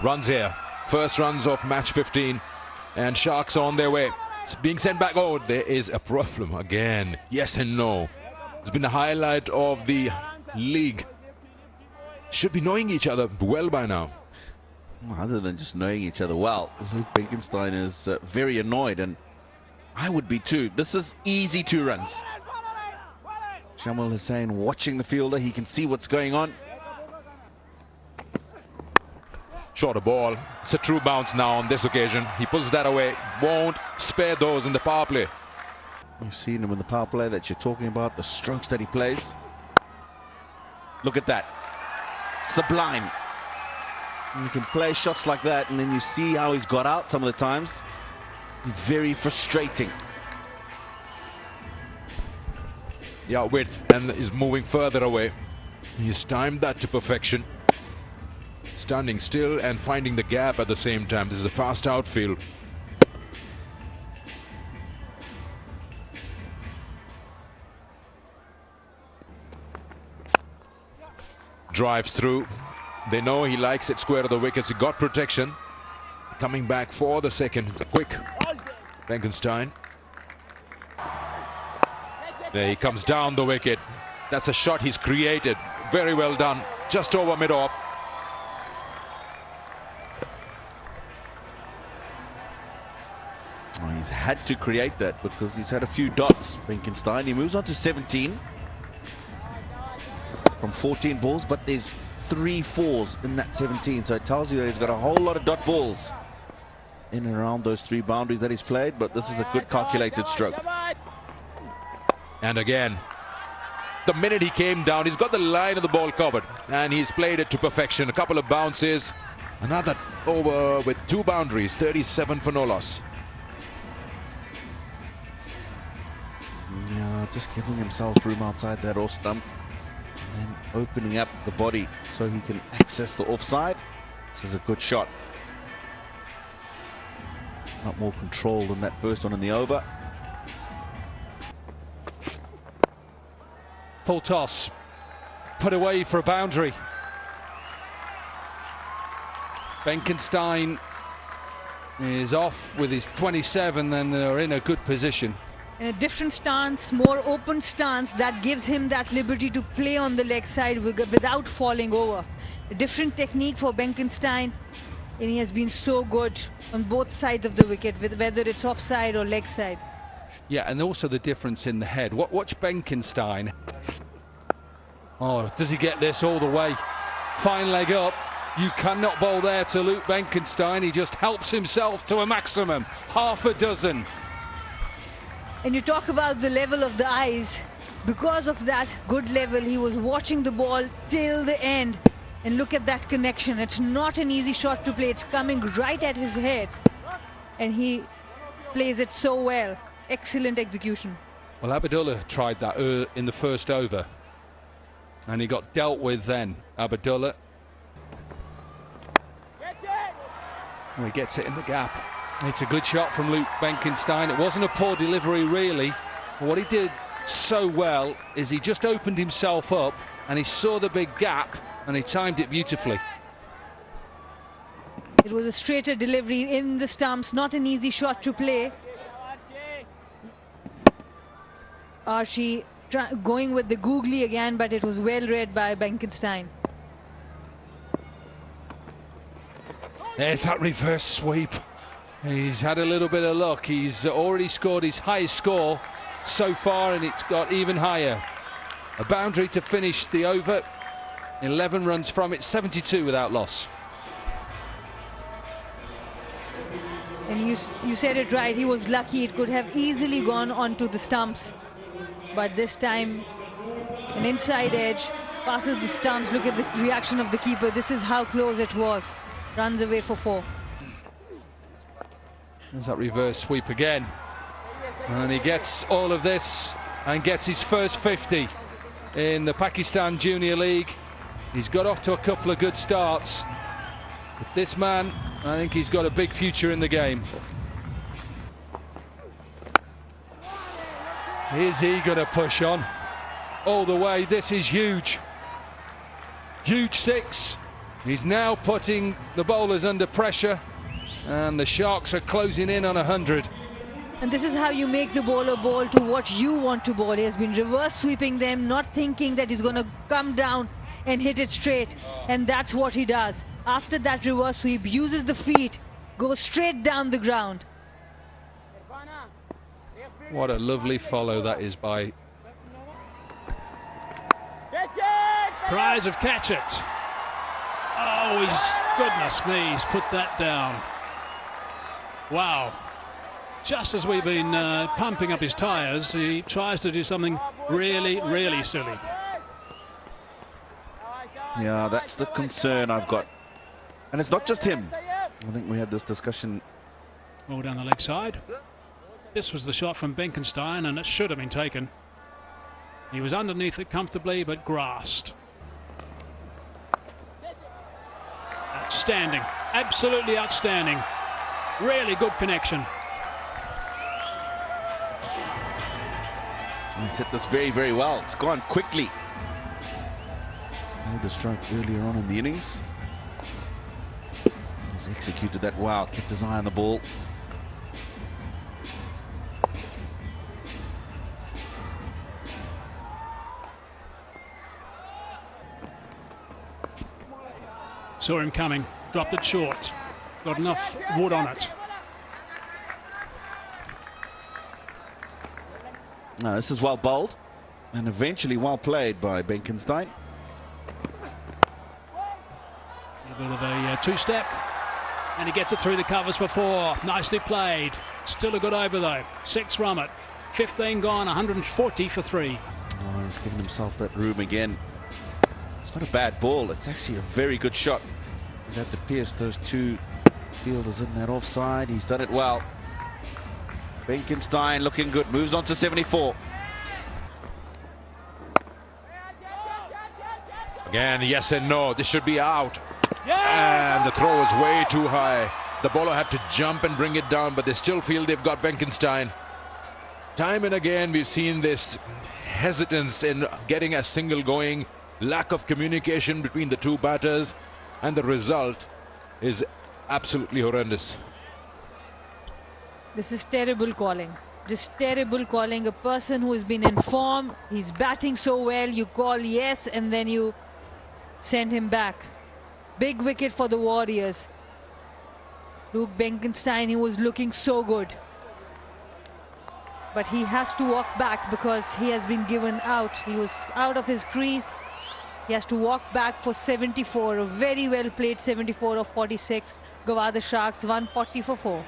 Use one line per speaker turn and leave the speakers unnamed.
Runs here. First runs of match 15. And Sharks on their way. It's being sent back. Oh, there is a problem again. Yes and no. It's been the highlight of the league. Should be knowing each other well by now.
Other than just knowing each other well, Luc Benkenstein is very annoyed, and I would be too. This is easy 2 runs. Shamal Hussain watching the fielder. He can see what's going on.
Shorter ball. It's a true bounce now on this occasion. He pulls that away. Won't spare those in the power play.
You've seen him in the power play that you're talking about, the strokes that he plays. Look at that. Sublime. And you can play shots like that, and then you see how he's got out some of the times. Very frustrating.
Yeah, width, and is moving further away. He's timed that to perfection. Standing still and finding the gap at the same time. This is a fast outfield. Drives through. They know he likes it square to the wickets. He got protection. Coming back for the second. Quick. Benkenstein. There he comes down the wicket. That's a shot he's created. Very well done. Just over mid-off.
Oh, he's had to create that because he's had a few dots. Benkenstein. He moves on to 17 from 14 balls, but there's 3 4s in that 17, so it tells you that he's got a whole lot of dot balls in and around those 3 boundaries that he's played, but this is a good calculated stroke.
And again, the minute he came down, he's got the line of the ball covered, and he's played it to perfection. A couple of bounces, another over with 2 boundaries, 37 for no loss.
Yeah, just giving himself room outside that off stump and opening up the body so he can access the offside. This is a good shot. Not more control than that first one in the over.
Full toss, put away for a boundary. Benkenstein is off with his 27, and they're in a good position.
In a different stance, more open stance that gives him that liberty to play on the leg side without falling over. A different technique for Benkenstein, and he has been so good on both sides of the wicket, whether it's offside or leg side.
Yeah, and also the difference in the head. Watch Benkenstein. Oh, does he get this all the way? Fine leg up. You cannot bowl there to Luc Benkenstein. He just helps himself to a maximum. Half a dozen.
And you talk about the level of the eyes. Because of that good level, he was watching the ball till the end. And look at that connection. It's not an easy shot to play. It's coming right at his head. And he plays it so well. Excellent execution.
Well, Abdullah tried that in the first over. And he got dealt with then, Abdullah. Well, he gets it in the gap. It's a good shot from Luc Benkenstein. It wasn't a poor delivery, really. But what he did so well is he just opened himself up and he saw the big gap and he timed it beautifully.
It was a straighter delivery in the stumps, not an easy shot to play. Archie going with the googly again, but it was well read by Benkenstein.
There's that reverse sweep. He's had a little bit of luck. He's already scored his highest score so far, and it's got even higher. A boundary to finish the over. 11 runs from it, 72 without loss.
And you said it right, he was lucky. It could have easily gone onto the stumps. But this time, an inside edge, passes the stumps. Look at the reaction of the keeper. This is how close it was. Runs away for 4.
There's that reverse sweep again. And he gets all of this and gets his first 50 in the Pakistan Junior League. He's got off to a couple of good starts. But this man, I think he's got a big future in the game. Is he going to push on all the way? This is huge. Huge 6. He's now putting the bowlers under pressure, and the Sharks are closing in on 100.
And this is how you make the bowler bowl to what you want to bowl. He has been reverse sweeping them, not thinking that he's going to come down and hit it straight. And that's what he does. After that reverse sweep, uses the feet, goes straight down the ground.
What a lovely follow that is by...
Prize of catch it. Oh, goodness me, he's put that down. Wow. Just as we've been pumping up his tyres, he tries to do something really, really silly.
Yeah, that's the concern I've got. And it's not just him. I think we had this discussion.
All down the leg side. This was the shot from Benkenstein, and it should have been taken. He was underneath it comfortably, but grasped. Outstanding. Absolutely outstanding. Really good connection.
He's hit this very, very well. It's gone quickly. Made the strike earlier on in the innings. He's executed that well, kept his eye on the ball.
Saw him coming, dropped it short. Got enough wood on it.
No, this is well bowled and eventually well played by Benkenstein.
A bit of a two-step, and he gets it through the covers for 4. Nicely played. Still a good over though. 6 from it. 15 gone, 140 for 3.
Oh, he's given himself that room again. It's not a bad ball. It's actually a very good shot. He's had to pierce those 2 fielders in that offside. He's done it well. Benkenstein looking good. Moves on to 74.
Again, yes and no. This should be out. And the throw is way too high. The bowler had to jump and bring it down, but they still feel they've got Benkenstein. Time and again, we've seen this hesitance in getting a single going, lack of communication between the 2 batters, and the result is absolutely horrendous.
This is terrible calling. Just terrible calling. A person who has been informed, he's batting so well, you call yes and then you send him back. Big wicket for the Warriors. Luc Benkenstein, he was looking so good. But he has to walk back because he has been given out. He was out of his crease. He has to walk back for 74. A very well played 74 of 46. Gwadar Sharks 140 for 4.